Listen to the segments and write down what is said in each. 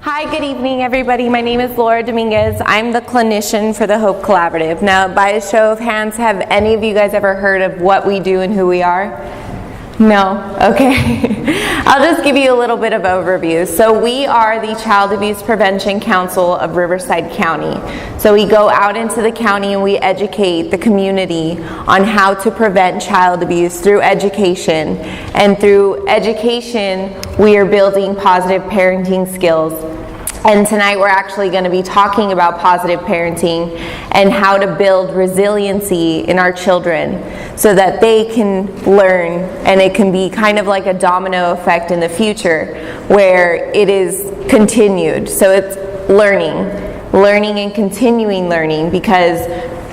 Hi, good evening, everybody. My name is Laura Dominguez. I'm the clinician for the Hope Collaborative. Now, by a show of hands, have any of you guys ever heard of what we do and who we are? No? Okay. I'll just give you a little bit of overview. So we are the Child Abuse Prevention Council of Riverside County. So we go out into the county and we educate the community on how to prevent child abuse through education. And through education, we are building positive parenting skills. And tonight we're actually going to be talking about positive parenting and how to build resiliency in our children so that they can learn, and it can be kind of like a domino effect in the future where it is continued. So it's learning and continuing learning, because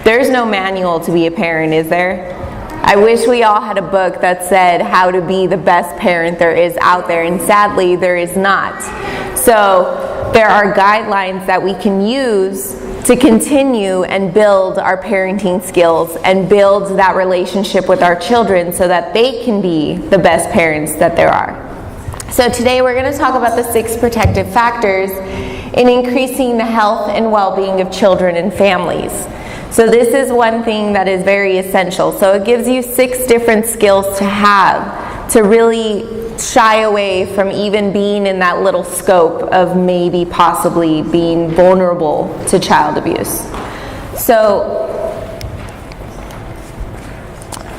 there's no manual to be a parent, is there? I wish we all had a book that said how to be the best parent there is out there, and sadly there is not. So there are guidelines that we can use to continue and build our parenting skills and build that relationship with our children so that they can be the best parents that there are. So today we're going to talk about the 6 protective factors in increasing the health and well-being of children and families. So this is one thing that is very essential. So it gives you 6 different skills to have to really shy away from even being in that little scope of maybe possibly being vulnerable to child abuse. So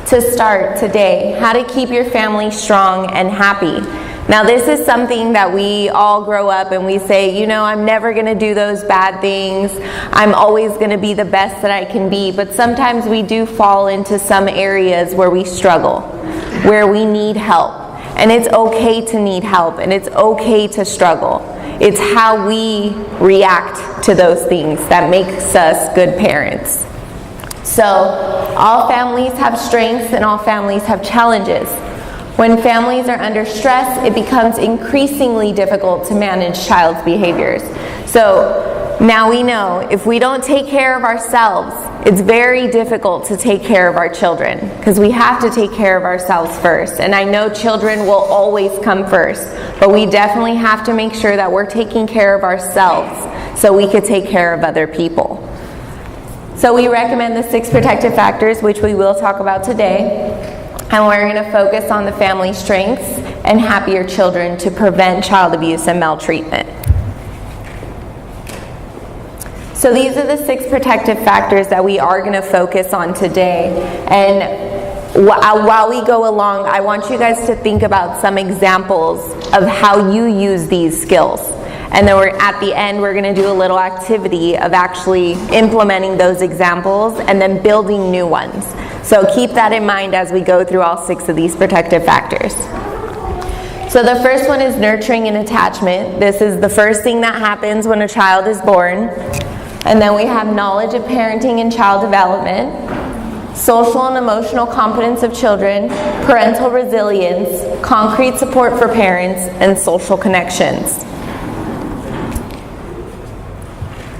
to start today, how to keep your family strong and happy. Now this is something that we all grow up and we say, I'm never going to do those bad things. I'm always going to be the best that I can be. But sometimes we do fall into some areas where we struggle, where we need help. And it's okay to need help, and it's okay to struggle. It's how we react to those things that makes us good parents. So all families have strengths and all families have challenges. When families are under stress, it becomes increasingly difficult to manage child's behaviors. So now we know if we don't take care of ourselves, it's very difficult to take care of our children, because we have to take care of ourselves first. And I know children will always come first, but we definitely have to make sure that we're taking care of ourselves so we could take care of other people. So we recommend the 6 protective factors, which we will talk about today. And we're going to focus on the family strengths and happier children to prevent child abuse and maltreatment. So these are the 6 protective factors that we are going to focus on today. And while we go along, I want you guys to think about some examples of how you use these skills. And then at the end, we're going to do a little activity of actually implementing those examples and then building new ones. So keep that in mind as we go through all 6 of these protective factors. So the first one is nurturing and attachment. This is the first thing that happens when a child is born. And then we have knowledge of parenting and child development, social and emotional competence of children, parental resilience, concrete support for parents, and social connections.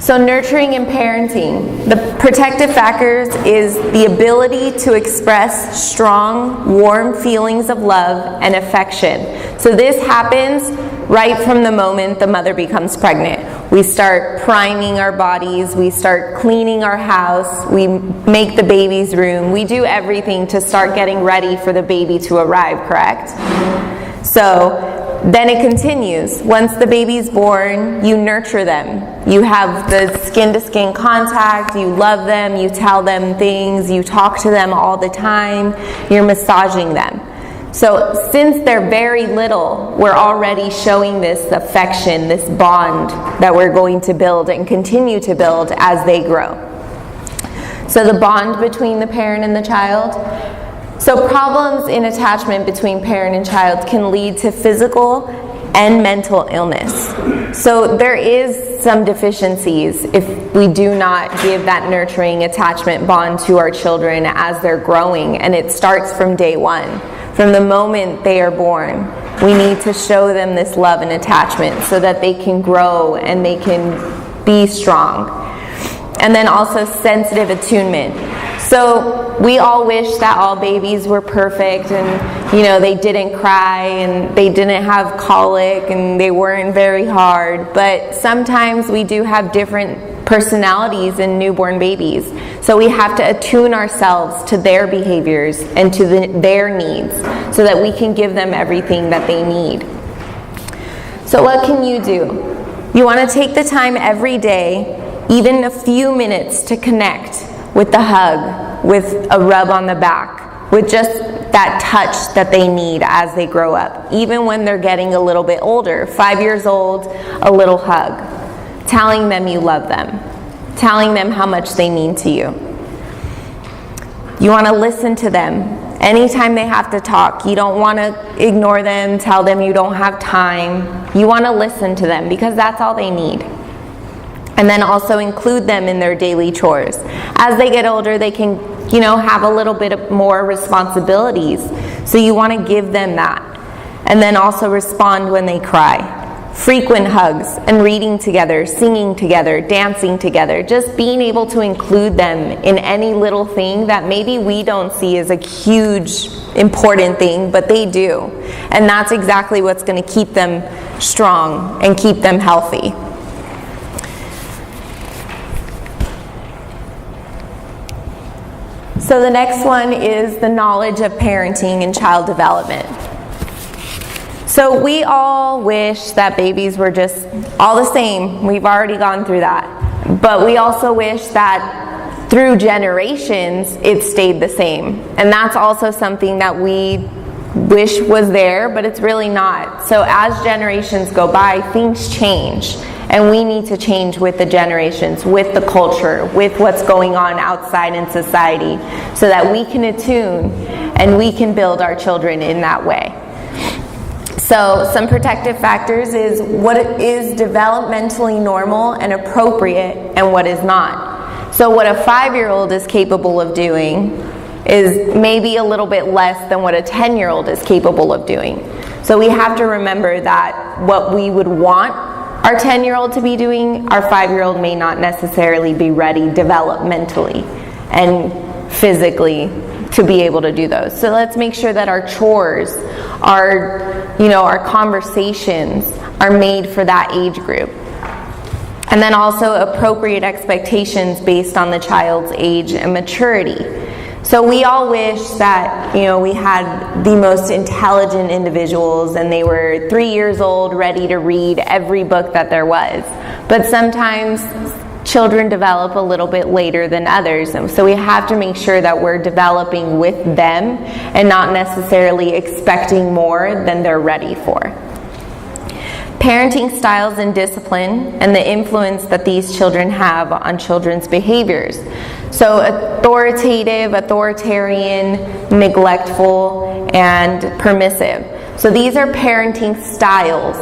So nurturing and parenting. The protective factors is the ability to express strong, warm feelings of love and affection. So this happens right from the moment the mother becomes pregnant. We start priming our bodies, we start cleaning our house, we make the baby's room, we do everything to start getting ready for the baby to arrive, correct? So then it continues. Once the baby's born, you nurture them. You have the skin-to-skin contact, you love them, you tell them things, you talk to them all the time, you're massaging them. So since they're very little, we're already showing this affection, this bond that we're going to build and continue to build as they grow. So the bond between the parent and the child. So problems in attachment between parent and child can lead to physical and mental illness. So there is some deficiencies if we do not give that nurturing attachment bond to our children as they're growing, and it starts from day one. From the moment they are born, we need to show them this love and attachment so that they can grow and they can be strong. And then also sensitive attunement. So we all wish that all babies were perfect and, they didn't cry and they didn't have colic and they weren't very hard. But sometimes we do have different personalities in newborn babies. So we have to attune ourselves to their behaviors and to their needs so that we can give them everything that they need. So what can you do? You want to take the time every day, even a few minutes, to connect with the hug, with a rub on the back, with just that touch that they need as they grow up, even when they're getting a little bit older. 5 years old, a little hug, telling them you love them, telling them how much they mean to you. You want to listen to them. Anytime they have to talk, you don't want to ignore them, tell them you don't have time. You want to listen to them because that's all they need. And then also include them in their daily chores. As they get older, they can, have a little bit more responsibilities. So you want to give them that. And then also respond when they cry. Frequent hugs and reading together, singing together, dancing together. Just being able to include them in any little thing that maybe we don't see as a huge, important thing, but they do. And that's exactly what's going to keep them strong and keep them healthy. So the next one is the knowledge of parenting and child development. So we all wish that babies were just all the same. We've already gone through that. But we also wish that through generations it stayed the same. And that's also something that we wish was there, but it's really not. So as generations go by, things change. And we need to change with the generations, with the culture, with what's going on outside in society, so that we can attune and we can build our children in that way. So some protective factors is what is developmentally normal and appropriate and what is not. So what a 5-year-old is capable of doing is maybe a little bit less than what a 10-year-old is capable of doing. So we have to remember that what we would want our 10-year-old to be doing, our 5-year-old may not necessarily be ready developmentally and physically to be able to do those. So let's make sure that our chores, our conversations are made for that age group. And then also appropriate expectations based on the child's age and maturity. So we all wish that, we had the most intelligent individuals and they were 3 years old, ready to read every book that there was. But sometimes children develop a little bit later than others. And so we have to make sure that we're developing with them and not necessarily expecting more than they're ready for. Parenting styles and discipline and the influence that these children have on children's behaviors. So authoritative, authoritarian, neglectful, and permissive. So these are parenting styles.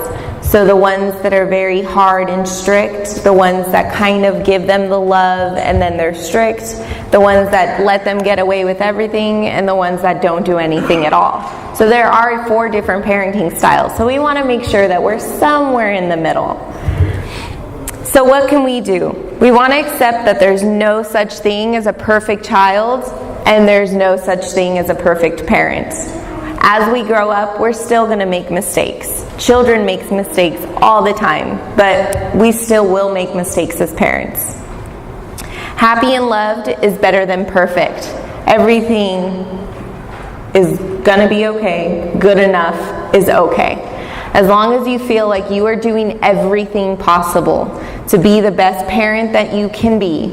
So the ones that are very hard and strict, the ones that kind of give them the love and then they're strict, the ones that let them get away with everything, and the ones that don't do anything at all. So there are 4 different parenting styles. So we want to make sure that we're somewhere in the middle. So what can we do? We want to accept that there's no such thing as a perfect child, and there's no such thing as a perfect parent. As we grow up, we're still going to make mistakes. Children make mistakes all the time, but we still will make mistakes as parents. Happy and loved is better than perfect. Everything is going to be okay. Good enough is okay. As long as you feel like you are doing everything possible to be the best parent that you can be,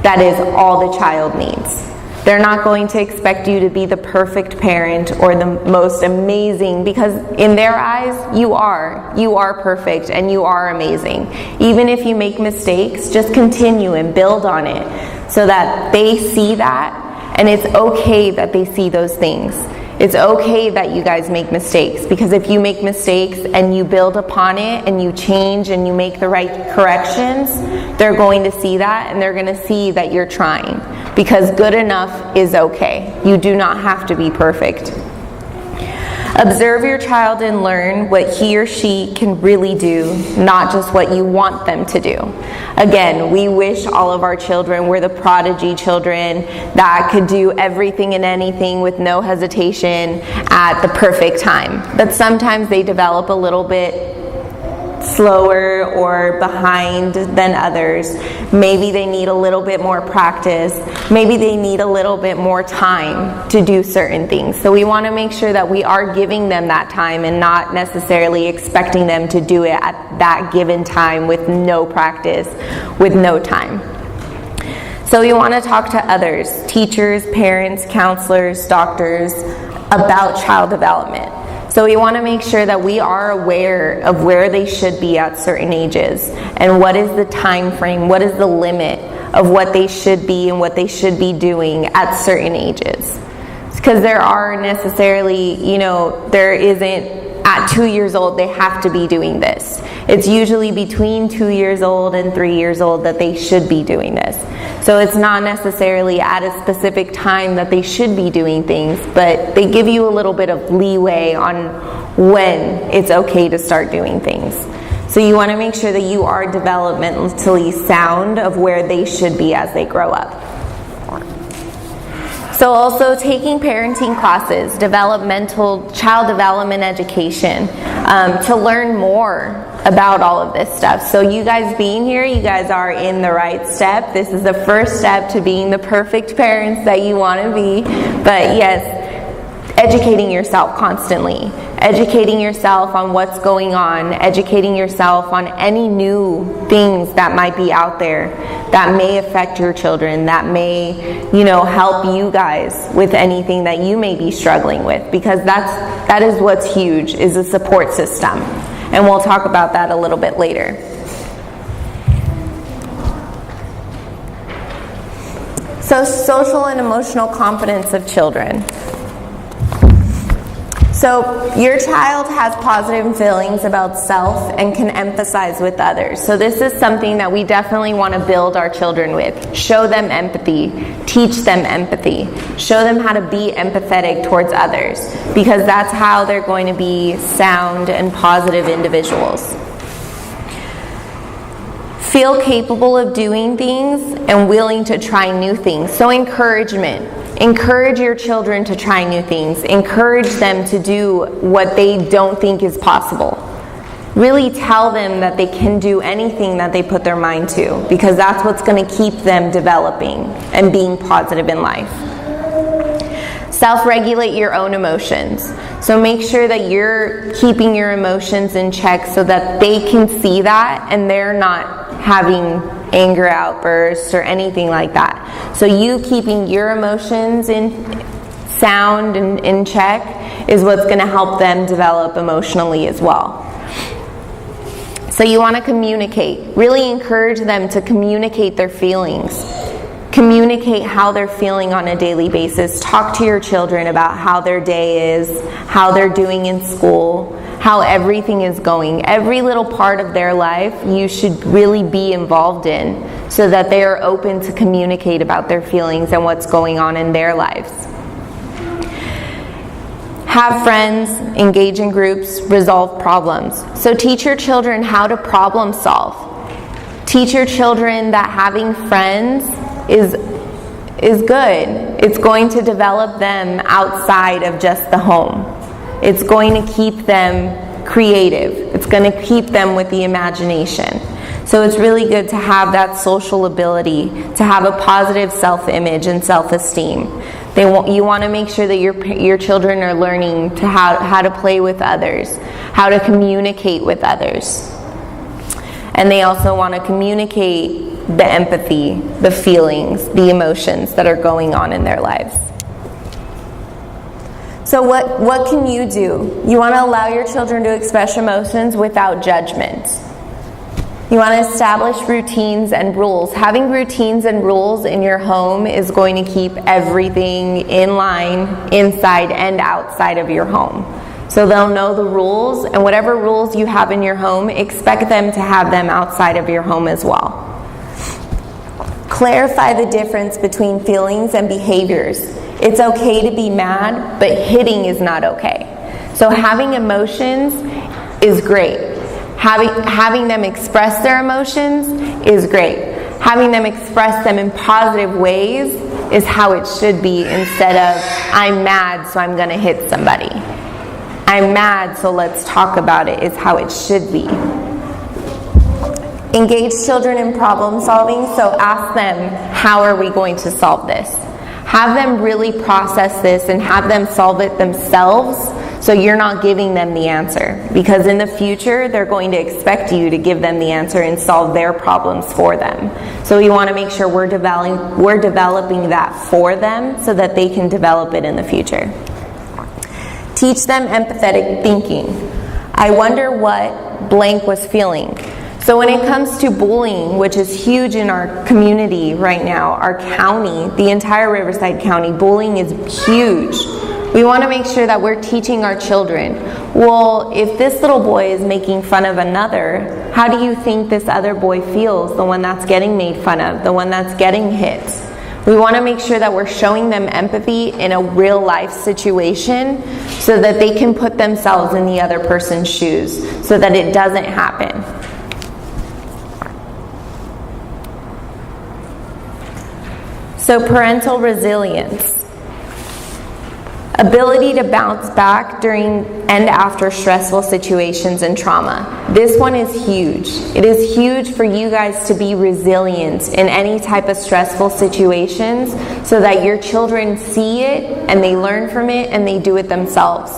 that is all the child needs. They're not going to expect you to be the perfect parent or the most amazing, because in their eyes, you are. You are perfect and you are amazing. Even if you make mistakes, just continue and build on it so that they see that, and it's okay that they see those things. It's okay that you guys make mistakes, because if you make mistakes and you build upon it and you change and you make the right corrections, they're going to see that, and they're going to see that you're trying, because good enough is okay. You do not have to be perfect. Observe your child and learn what he or she can really do, not just what you want them to do. Again, we wish all of our children were the prodigy children that could do everything and anything with no hesitation at the perfect time. But sometimes they develop a little bit slower or behind than others. Maybe they need a little bit more practice. Maybe they need a little bit more time to do certain things. So we want to make sure that we are giving them that time and not necessarily expecting them to do it at that given time with no practice, with no time. So we want to talk to others, teachers, parents, counselors, doctors, about child development. So we want to make sure that we are aware of where they should be at certain ages and what is the time frame, what is the limit of what they should be and what they should be doing at certain ages. Because there are necessarily, there isn't at 2 years old they have to be doing this. It's usually between 2 years old and 3 years old that they should be doing this. So it's not necessarily at a specific time that they should be doing things, but they give you a little bit of leeway on when it's okay to start doing things. So you want to make sure that you are developmentally sound of where they should be as they grow up. So also taking parenting classes, child development education, to learn more about all of this stuff. So you guys being here, you guys are in the right step. This is the first step to being the perfect parents that you want to be. But yes, educating yourself constantly. Educating yourself on what's going on. Educating yourself on any new things that might be out there that may affect your children, that may, help you guys with anything that you may be struggling with. Because that is what's huge, is a support system. And we'll talk about that a little bit later. So, social and emotional competence of children. So your child has positive feelings about self and can empathize with others. So this is something that we definitely want to build our children with. Show them empathy. Teach them empathy. Show them how to be empathetic towards others, because that's how they're going to be sound and positive individuals. Feel capable of doing things and willing to try new things. So encouragement. Encourage your children to try new things. Encourage them to do what they don't think is possible. Really tell them that they can do anything that they put their mind to, because that's what's going to keep them developing and being positive in life. Self-regulate your own emotions. So make sure that you're keeping your emotions in check so that they can see that and they're not having anger outbursts or anything like that. So you keeping your emotions in sound and in check is what's going to help them develop emotionally as well. So you want to communicate. Really encourage them to communicate their feelings. Communicate how they're feeling on a daily basis. Talk to your children about how their day is, how they're doing in school, how everything is going. Every little part of their life you should really be involved in, so that they are open to communicate about their feelings and what's going on in their lives. Have friends, engage in groups, resolve problems. So teach your children how to problem solve. Teach your children that having friends is good. It's going to develop them outside of just the home. It's going to keep them creative. It's going to keep them with the imagination. So it's really good to have that social ability, to have a positive self-image and self-esteem. You want to make sure that your children are learning to how to play with others, how to communicate with others. And they also want to communicate the empathy, the feelings, the emotions that are going on in their lives. So what can you do? You want to allow your children to express emotions without judgment. You want to establish routines and rules. Having routines and rules in your home is going to keep everything in line inside and outside of your home. So they'll know the rules, and whatever rules you have in your home, expect them to have them outside of your home as well. Clarify the difference between feelings and behaviors. It's okay to be mad, but hitting is not okay. So having emotions is great. Having them express their emotions is great. Having them express them in positive ways is how it should be, instead of, I'm mad, so I'm going to hit somebody. I'm mad, so let's talk about it, is how it should be. Engage children in problem solving, so ask them, how are we going to solve this? Have them really process this and have them solve it themselves, so you're not giving them the answer. Because in the future, they're going to expect you to give them the answer and solve their problems for them. So we want to make sure we're developing that for them so that they can develop it in the future. Teach them empathetic thinking. I wonder what blank was feeling. So when it comes to bullying, which is huge in our community right now, our county, the entire Riverside County, bullying is huge. We want to make sure that we're teaching our children, well, if this little boy is making fun of another, how do you think this other boy feels, the one that's getting made fun of, the one that's getting hit? We want to make sure that we're showing them empathy in a real life situation so that they can put themselves in the other person's shoes so that it doesn't happen. So parental resilience. Ability to bounce back during and after stressful situations and trauma. This one is huge. It is huge for you guys to be resilient in any type of stressful situations so that your children see it and they learn from it and they do it themselves.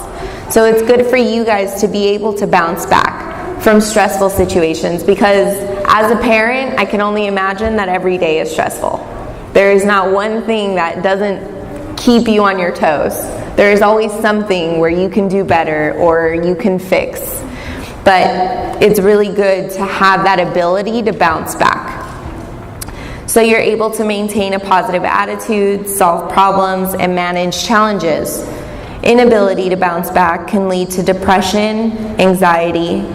So it's good for you guys to be able to bounce back from stressful situations, because as a parent, I can only imagine that every day is stressful. There is not one thing that doesn't keep you on your toes. There is always something where you can do better or you can fix. But it's really good to have that ability to bounce back. So you're able to maintain a positive attitude, solve problems, and manage challenges. Inability to bounce back can lead to depression, anxiety,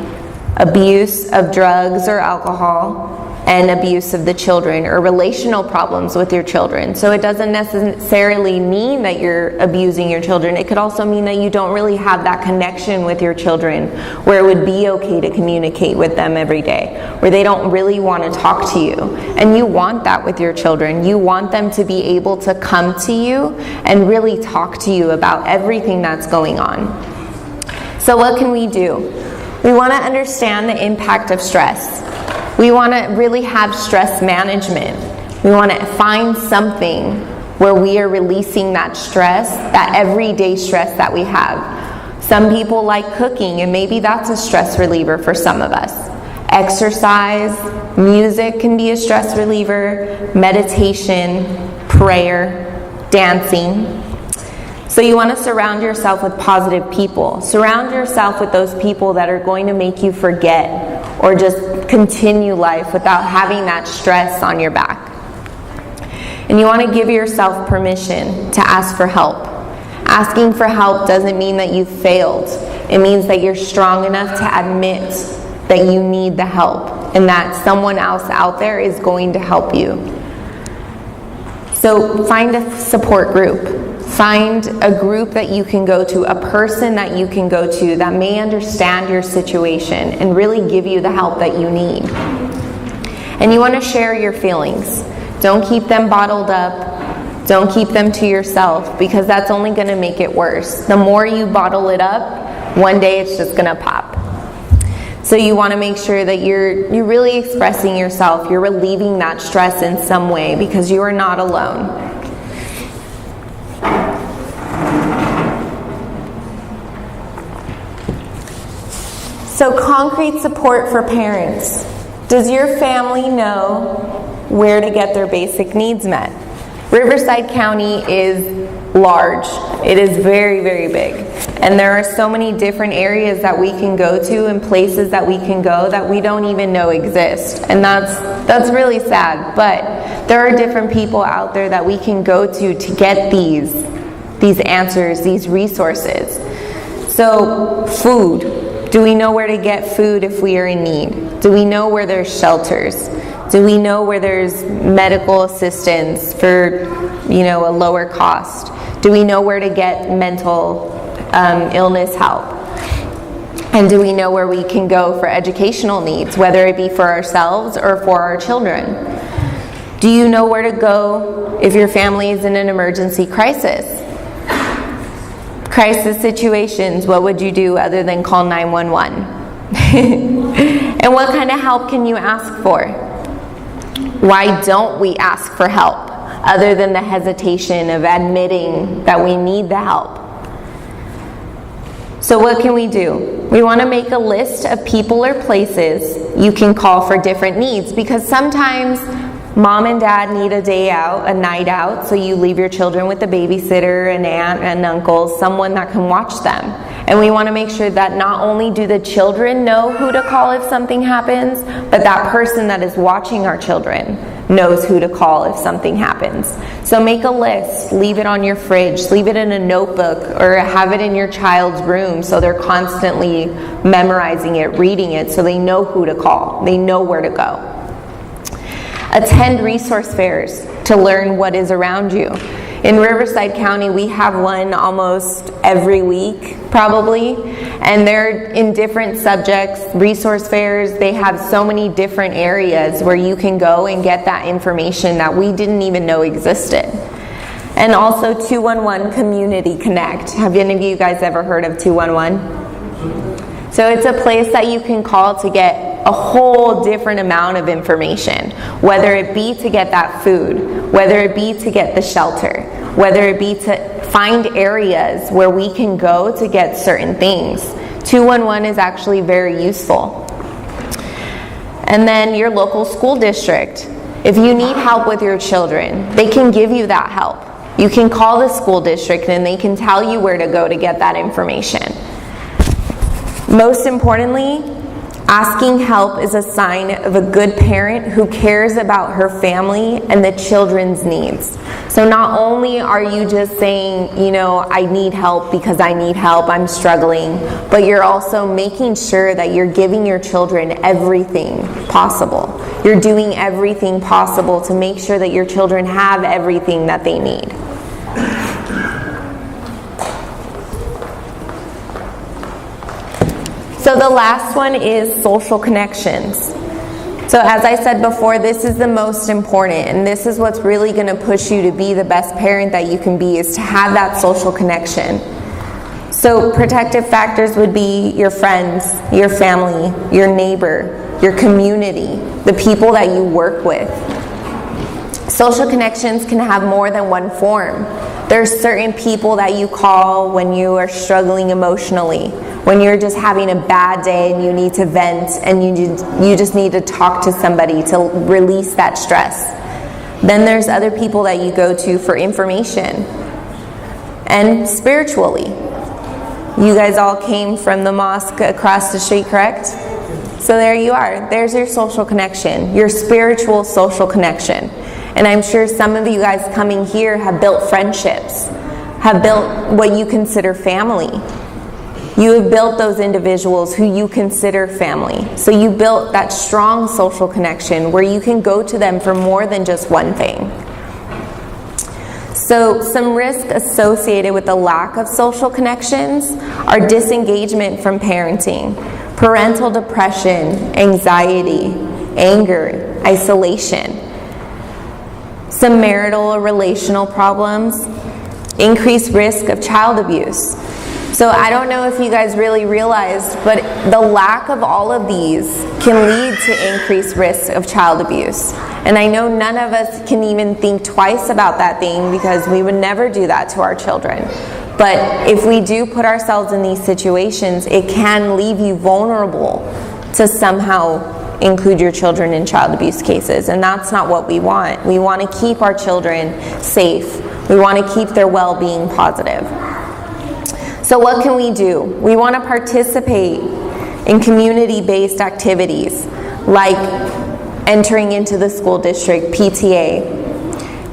abuse of drugs or alcohol, and abuse of the children, or relational problems with your children. So it doesn't necessarily mean that you're abusing your children. It could also mean that you don't really have that connection with your children where it would be okay to communicate with them every day, where they don't really want to talk to you. And you want that with your children. You want them to be able to come to you and really talk to you about everything that's going on. So what can we do? We want to understand the impact of stress. We want to really have stress management. We want to find something where we are releasing that stress, that everyday stress that we have. Some people like cooking, and maybe that's a stress reliever for some of us. Exercise, music can be a stress reliever, meditation, prayer, dancing. So you want to surround yourself with positive people. Surround yourself with those people that are going to make you forget or just continue life without having that stress on your back. And you want to give yourself permission to ask for help. Asking for help doesn't mean that you failed. It means that you're strong enough to admit that you need the help and that someone else out there is going to help you. So find a support group. Find a group that you can go to, a person that you can go to that may understand your situation and really give you the help that you need. And you want to share your feelings. Don't keep them bottled up. Don't keep them to yourself, because that's only going to make it worse. The more you bottle it up, one day it's just going to pop. So you want to make sure that you're really expressing yourself. You're relieving that stress in some way, because you are not alone. So concrete support for parents. Does your family know where to get their basic needs met? Riverside County is large. It is very, very big. And there are so many different areas that we can go to and places that we can go that we don't even know exist. And that's really sad. But there are different people out there that we can go to get these answers, these resources. So food. Do we know where to get food if we are in need? Do we know where there's shelters? Do we know where there's medical assistance for, a lower cost? Do we know where to get mental illness help? And do we know where we can go for educational needs, whether it be for ourselves or for our children? Do you know where to go if your family is in an emergency crisis? Crisis situations, what would you do other than call 911? And what kind of help can you ask for? Why don't we ask for help other than the hesitation of admitting that we need the help? So what can we do? We want to make a list of people or places you can call for different needs, because sometimes mom and dad need a day out, a night out, so you leave your children with a babysitter, an aunt, an uncle, someone that can watch them. And we want to make sure that not only do the children know who to call if something happens, but that person that is watching our children knows who to call if something happens. So make a list, leave it on your fridge, leave it in a notebook, or have it in your child's room so they're constantly memorizing it, reading it, so they know who to call, they know where to go. Attend resource fairs to learn what is around you. In Riverside County, we have one almost every week, probably, and they're in different subjects, resource fairs. They have so many different areas where you can go and get that information that we didn't even know existed. And also 211 Community Connect. Have any of you guys ever heard of 211? So it's a place that you can call to get a whole different amount of information, whether it be to get that food, whether it be to get the shelter, whether it be to find areas where we can go to get certain things. 211 is actually very useful. And then your local school district. If you need help with your children, they can give you that help. You can call the school district and they can tell you where to go to get that information. Most importantly, asking help is a sign of a good parent who cares about her family and the children's needs. So not only are you just saying, I need help because I need help, I'm struggling, but you're also making sure that you're giving your children everything possible. You're doing everything possible to make sure that your children have everything that they need. So the last one is social connections. So as I said before, this is the most important, and this is what's really going to push you to be the best parent that you can be, is to have that social connection. So protective factors would be your friends, your family, your neighbor, your community, the people that you work with. Social connections can have more than one form. There's certain people that you call when you are struggling emotionally, when you're just having a bad day and you need to vent and you just need to talk to somebody to release that stress. Then there's other people that you go to for information. And spiritually, you guys all came from the mosque across the street, correct? So there you are. There's your social connection, your spiritual social connection. And I'm sure some of you guys coming here have built friendships, have built what you consider family. You have built those individuals who you consider family. So you built that strong social connection where you can go to them for more than just one thing. So some risk associated with the lack of social connections are disengagement from parenting, parental depression, anxiety, anger, isolation, some marital or relational problems, increased risk of child abuse. So I don't know if you guys really realized, but the lack of all of these can lead to increased risk of child abuse. And I know none of us can even think twice about that thing because we would never do that to our children. But if we do put ourselves in these situations, it can leave you vulnerable to somehow include your children in child abuse cases. And that's not what we want. We want to keep our children safe. We want to keep their well-being positive. So what can we do? We want to participate in community-based activities like entering into the school district, PTA.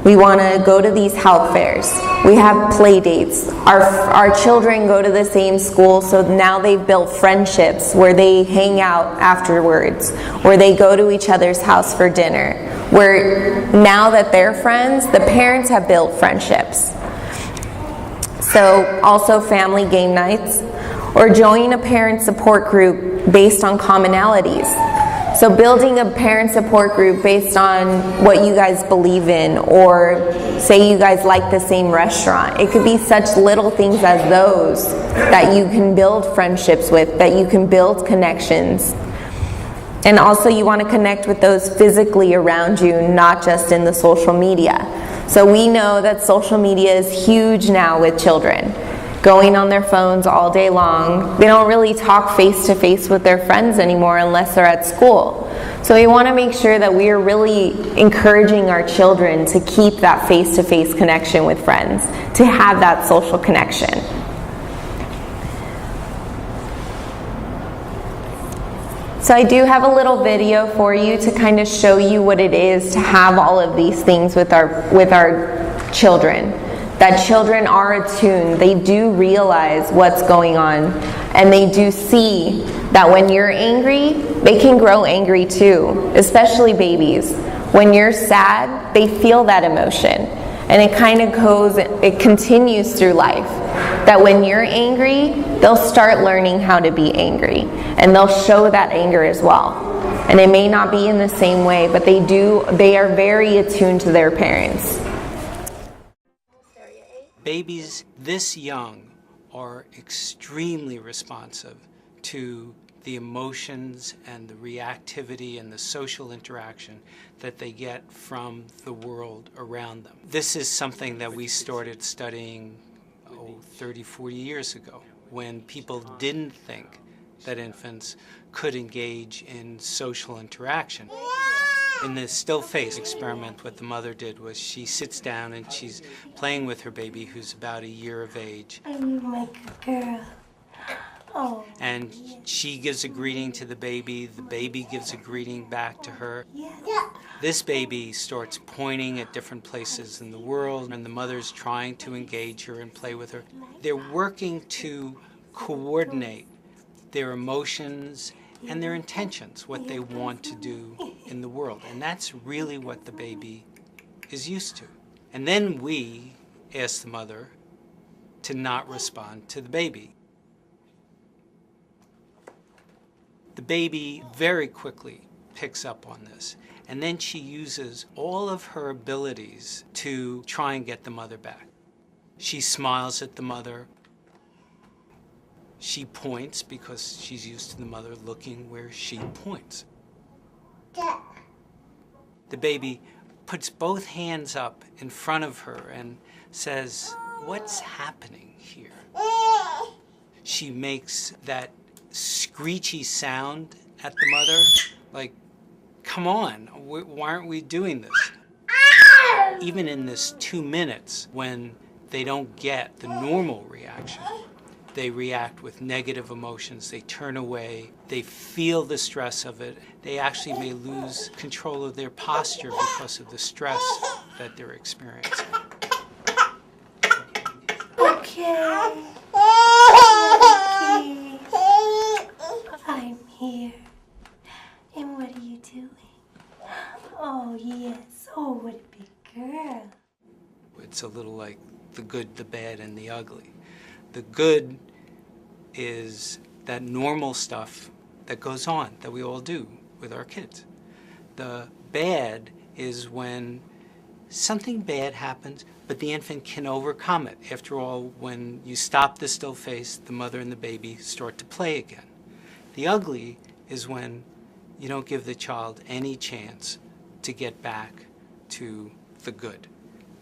We want to go to these health fairs. We have play dates. Our children go to the same school, so now they've built friendships where they hang out afterwards, where they go to each other's house for dinner, where now that they're friends, the parents have built friendships. So also family game nights, or join a parent support group based on commonalities. So building a parent support group based on what you guys believe in, or say you guys like the same restaurant. It could be such little things as those that you can build friendships with, that you can build connections. And also you want to connect with those physically around you, not just in the social media. So we know that social media is huge now with children. Going on their phones all day long. They don't really talk face-to-face with their friends anymore unless they're at school. So we want to make sure that we are really encouraging our children to keep that face-to-face connection with friends, to have that social connection. So I do have a little video for you to kind of show you what it is to have all of these things with our children. That children are attuned, they do realize what's going on, and they do see that when you're angry, they can grow angry too, especially babies. When you're sad, they feel that emotion, and it continues through life. That when you're angry, they'll start learning how to be angry, and they'll show that anger as well. And it may not be in the same way, but they are very attuned to their parents. Babies this young are extremely responsive to the emotions and the reactivity and the social interaction that they get from the world around them. This is something that we started studying 30, 40 years ago, when people didn't think that infants could engage in social interaction. In the still face experiment, what the mother did was she sits down and she's playing with her baby, who's about a year of age. I'm like a girl. Oh. And she gives a greeting to the baby gives a greeting back to her. Yeah. This baby starts pointing at different places in the world, and the mother's trying to engage her and play with her. They're working to coordinate their emotions and their intentions, what they want to do in the world. And that's really what the baby is used to. And then we ask the mother to not respond to the baby. The baby very quickly picks up on this. And then she uses all of her abilities to try and get the mother back. She smiles at the mother. She points because she's used to the mother looking where she points. The baby puts both hands up in front of her and says, "What's happening here?" She makes that screechy sound at the mother, like, "Come on, why aren't we doing this?" Even in this 2 minutes, when they don't get the normal reaction, they react with negative emotions, they turn away, they feel the stress of it. They actually may lose control of their posture because of the stress that they're experiencing. Okay. I'm here. And what are you doing? Oh, yes. Oh, what a big girl. It's a little like the good, the bad, and the ugly. The good is that normal stuff that goes on, that we all do with our kids. The bad is when something bad happens, but the infant can overcome it. After all, when you stop the still face, the mother and the baby start to play again. The ugly is when you don't give the child any chance to get back to the good.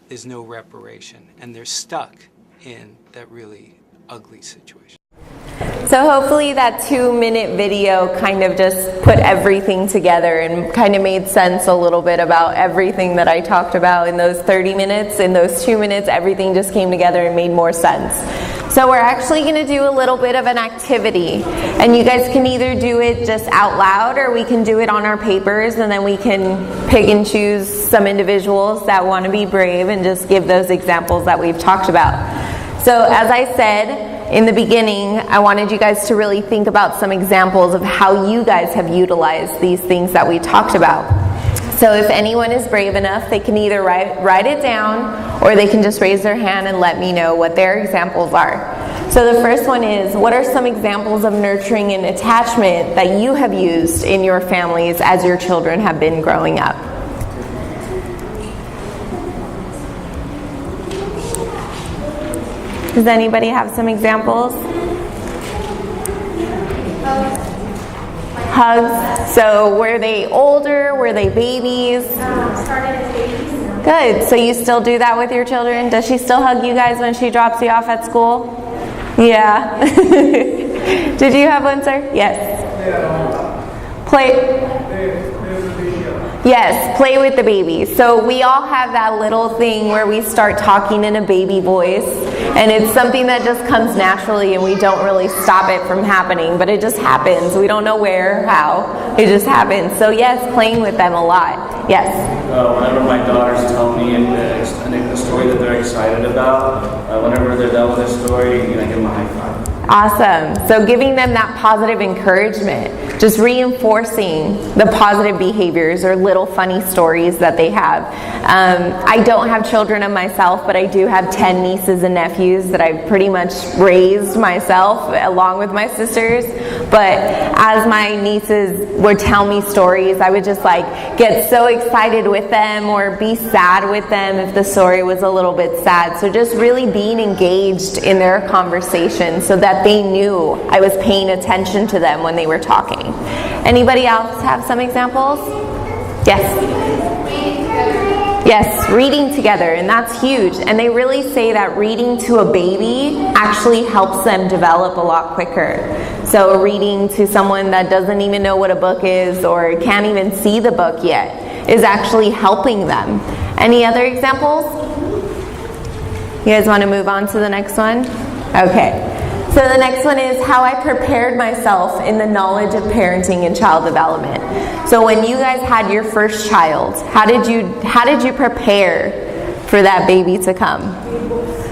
There's no reparation, and they're stuck in that really ugly situation. So hopefully that 2-minute video kind of just put everything together and kind of made sense a little bit about everything that I talked about in those 30 minutes. In those 2 minutes, everything just came together and made more sense. So we're actually going to do a little bit of an activity, and you guys can either do it just out loud, or we can do it on our papers, and then we can pick and choose some individuals that want to be brave and just give those examples that we've talked about. So as I said in the beginning, I wanted you guys to really think about some examples of how you guys have utilized these things that we talked about. So if anyone is brave enough, they can either write it down, or they can just raise their hand and let me know what their examples are. So the first one is, what are some examples of nurturing and attachment that you have used in your families as your children have been growing up? Does anybody have some examples? Hugs. So were they older? Were they babies? Started as babies. Good. So you still do that with your children? Does she still hug you guys when she drops you off at school? Yeah. Did you have one, sir? Yes. Play. Yes, play with the baby. So we all have that little thing where we start talking in a baby voice, and it's something that just comes naturally and we don't really stop it from happening, but it just happens. We don't know where or how. It just happens. So yes, playing with them a lot. Yes. Whenever my daughters tell me a story that they're excited about, whenever they're done with their story, I give them a high five. Awesome. So giving them that positive encouragement, just reinforcing the positive behaviors or little funny stories that they have. I don't have children of myself, but I do have 10 nieces and nephews that I've pretty much raised myself along with my sisters. But as my nieces would tell me stories, I would just get so excited with them or be sad with them if the story was a little bit sad. So just really being engaged in their conversation so that they knew I was paying attention to them when they were talking. Anybody else have some examples? Yes. Yes, reading together, and that's huge. And they really say that reading to a baby actually helps them develop a lot quicker. So reading to someone that doesn't even know what a book is or can't even see the book yet is actually helping them. Any other examples? You guys want to move on to the next one? Okay. So the next one is how I prepared myself in the knowledge of parenting and child development. So when you guys had your first child, how did you prepare for that baby to come?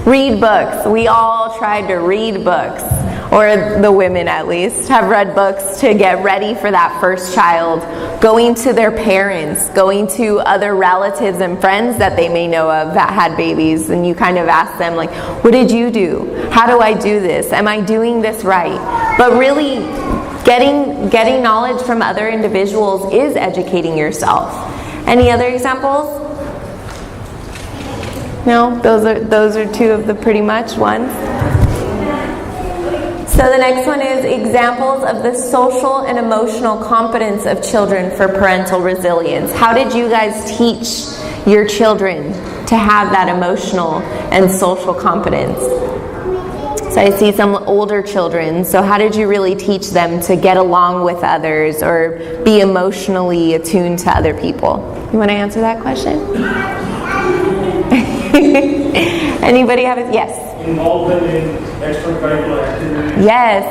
Read books. We all tried to read books, or the women at least have read books to get ready for that first child, going to their parents, going to other relatives and friends that they may know of that had babies, and you kind of ask them what did you do? How do I do this? Am I doing this right? But really getting knowledge from other individuals is educating yourself. Any other examples? No, those are two of the pretty much ones. So the next one is examples of the social and emotional competence of children for parental resilience. How did you guys teach your children to have that emotional and social competence? So I see some older children. So how did you really teach them to get along with others or be emotionally attuned to other people? You want to answer that question? Anybody have it? Yes. Involvement in extracurricular activities. Yes.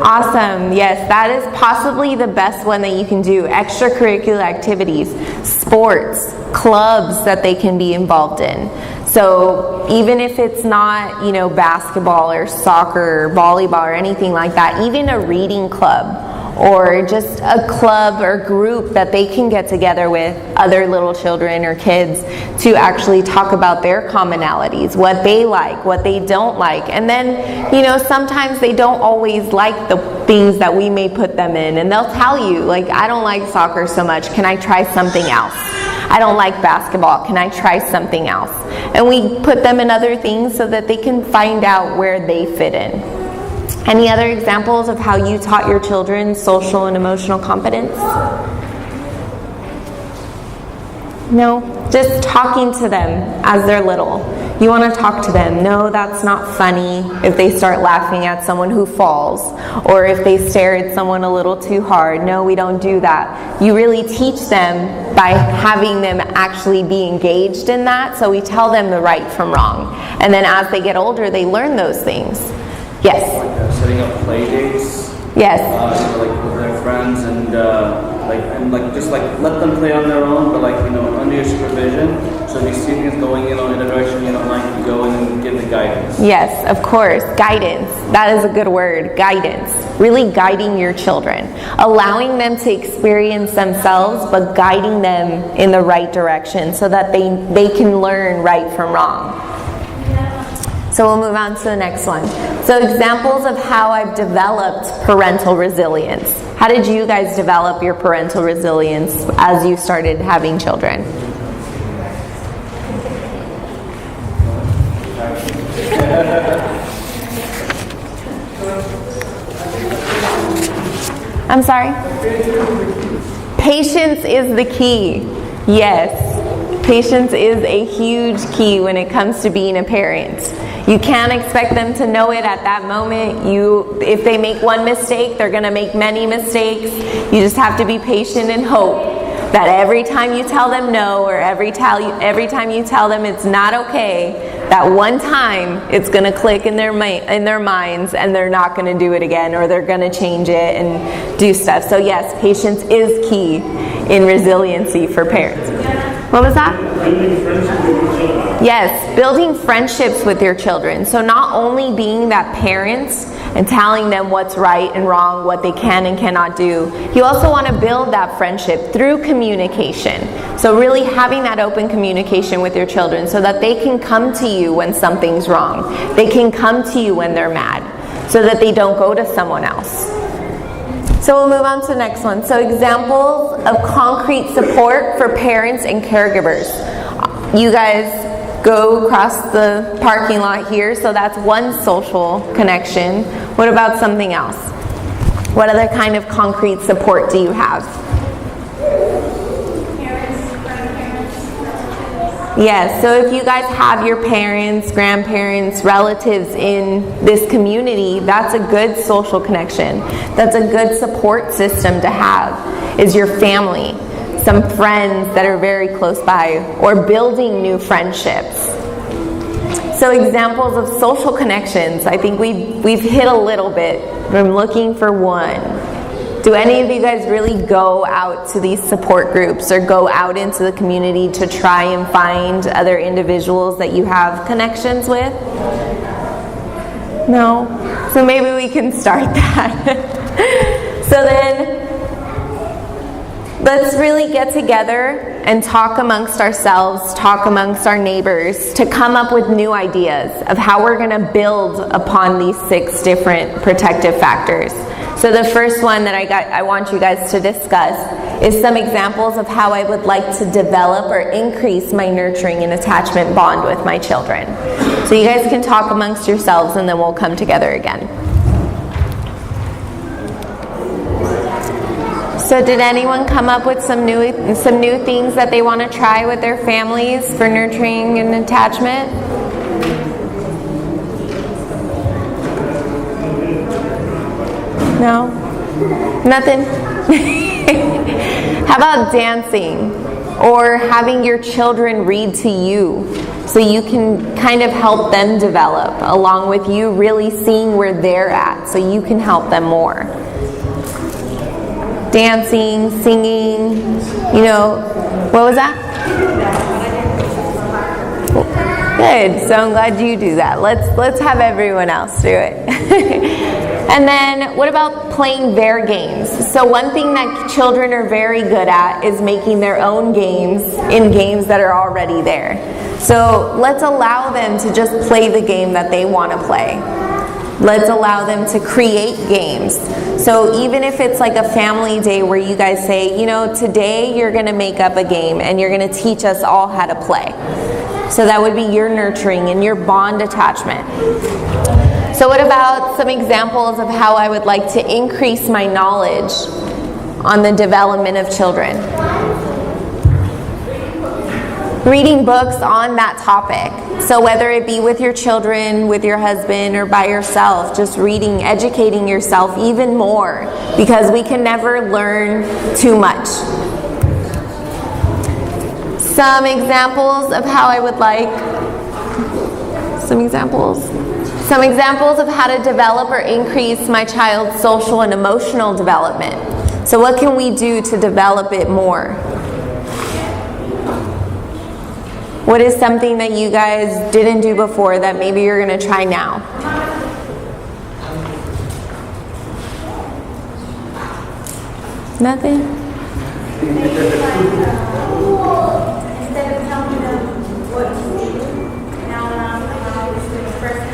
Awesome. Yes, that is possibly the best one that you can do. Extracurricular activities, sports, clubs that they can be involved in. So even if it's not, basketball or soccer or volleyball or anything like that, even a reading club or just a club or group that they can get together with other little children or kids to actually talk about their commonalities, what they like, what they don't like. And then, sometimes they don't always like the things that we may put them in. And they'll tell you, I don't like soccer so much. Can I try something else? I don't like basketball. Can I try something else? And we put them in other things so that they can find out where they fit in. Any other examples of how you taught your children social and emotional competence? No, just talking to them as they're little. You want to talk to them. No, that's not funny if they start laughing at someone who falls or if they stare at someone a little too hard. No, we don't do that. You really teach them by having them actually be engaged in that. So we tell them the right from wrong. And then as they get older, they learn those things. Yes? Setting up play dates. Yes. With their friends and just let them play on their own, but under your supervision. So if you see things going in a direction you don't like, you go in and give the guidance. Yes, of course. Guidance. That is a good word. Guidance. Really guiding your children. Allowing them to experience themselves, but guiding them in the right direction so that they can learn right from wrong. So we'll move on to the next one. So examples of how I've developed parental resilience. How did you guys develop your parental resilience as you started having children? I'm sorry? Patience is the key. Yes. Patience is a huge key when it comes to being a parent. You can't expect them to know it at that moment. If they make one mistake, they're going to make many mistakes. You just have to be patient and hope that every time you tell them no, or every time you tell them it's not okay, that one time it's going to click in their minds and they're not going to do it again, or they're going to change it and do stuff. So yes, patience is key in resiliency for parents. What was that? Building friendships with your children. Yes, building friendships with your children. So not only being that parent and telling them what's right and wrong, what they can and cannot do, you also want to build that friendship through communication. So really having that open communication with your children so that they can come to you when something's wrong. They can come to you when they're mad, so that they don't go to someone else. So we'll move on to the next one. So examples of concrete support for parents and caregivers. You guys go across the parking lot here, so that's one social connection. What about something else? What other kind of concrete support do you have? Yes, so if you guys have your parents, grandparents, relatives in this community, that's a good social connection. That's a good support system to have, is your family, some friends that are very close by, or building new friendships. So examples of social connections, I think we've hit a little bit. I'm looking for one. Do any of you guys really go out to these support groups or go out into the community to try and find other individuals that you have connections with? No? So maybe we can start that. So then, let's really get together and talk amongst ourselves, talk amongst our neighbors, to come up with new ideas of how we're going to build upon these 6 different protective factors. So the first one that I want you guys to discuss is some examples of how I would like to develop or increase my nurturing and attachment bond with my children. So you guys can talk amongst yourselves and then we'll come together again. So did anyone come up with some new things that they want to try with their families for nurturing and attachment? No? Nothing? How about dancing? Or having your children read to you so you can kind of help them develop along with you really seeing where they're at so you can help them more. Dancing, singing, what was that? Good, so I'm glad you do that. Let's have everyone else do it. And then what about playing their games? So one thing that children are very good at is making their own games in games that are already there. So let's allow them to just play the game that they want to play. Let's allow them to create games. So even if it's like a family day where you guys say, today you're going to make up a game and you're going to teach us all how to play. So that would be your nurturing and your bond attachment. So what about some examples of how I would like to increase my knowledge on the development of children? Reading books on that topic. So whether it be with your children, with your husband, or by yourself, just reading, educating yourself even more, because we can never learn too much. Some examples of how I would like, some examples of how to develop or increase my child's social and emotional development. So what can we do to develop it more? What is something that you guys didn't do before that maybe you're going to try now? Nothing? Instead of telling them what to do, now allow them to express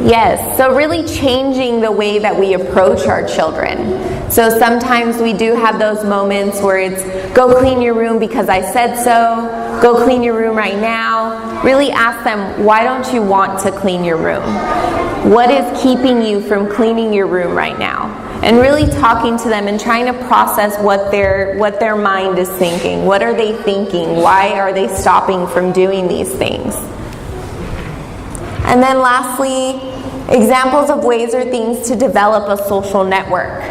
Yes, so really changing the way that we approach our children. So sometimes we do have those moments where it's, go clean your room because I said so, go clean your room right now. Really ask them, why don't you want to clean your room? What is keeping you from cleaning your room right now? And really talking to them and trying to process what their mind is thinking. What are they thinking? Why are they stopping from doing these things? And then lastly, examples of ways or things to develop a social network.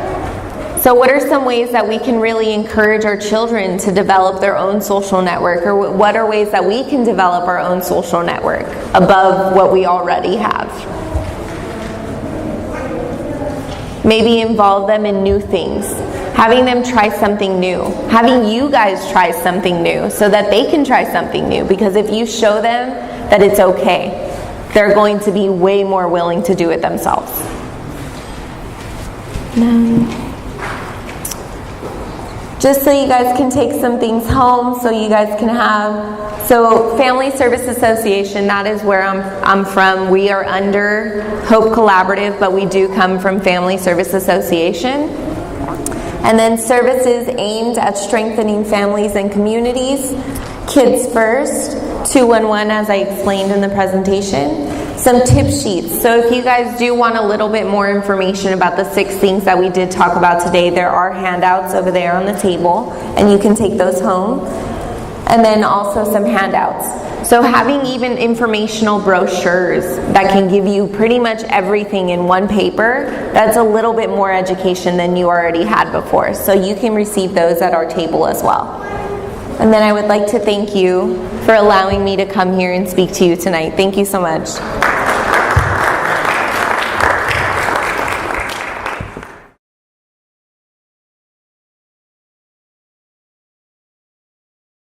So what are some ways that we can really encourage our children to develop their own social network? Or what are ways that we can develop our own social network above what we already have? Maybe involve them in new things. Having them try something new. Having you guys try something new so that they can try something new. Because if you show them that it's okay, they're going to be way more willing to do it themselves. Just so you guys can take some things home, so you guys can have, so Family Service Association, that is where I'm from. We are under Hope Collaborative, but we do come from Family Service Association. And then services aimed at strengthening families and communities. Kids First, 211, as I explained in the presentation. Some tip sheets. So if you guys do want a little bit more information about the 6 things that we did talk about today, there are handouts over there on the table, and you can take those home. And then also some handouts. So having even informational brochures that can give you pretty much everything in one paper, that's a little bit more education than you already had before. So you can receive those at our table as well. And then I would like to thank you for allowing me to come here and speak to you tonight. Thank you so much.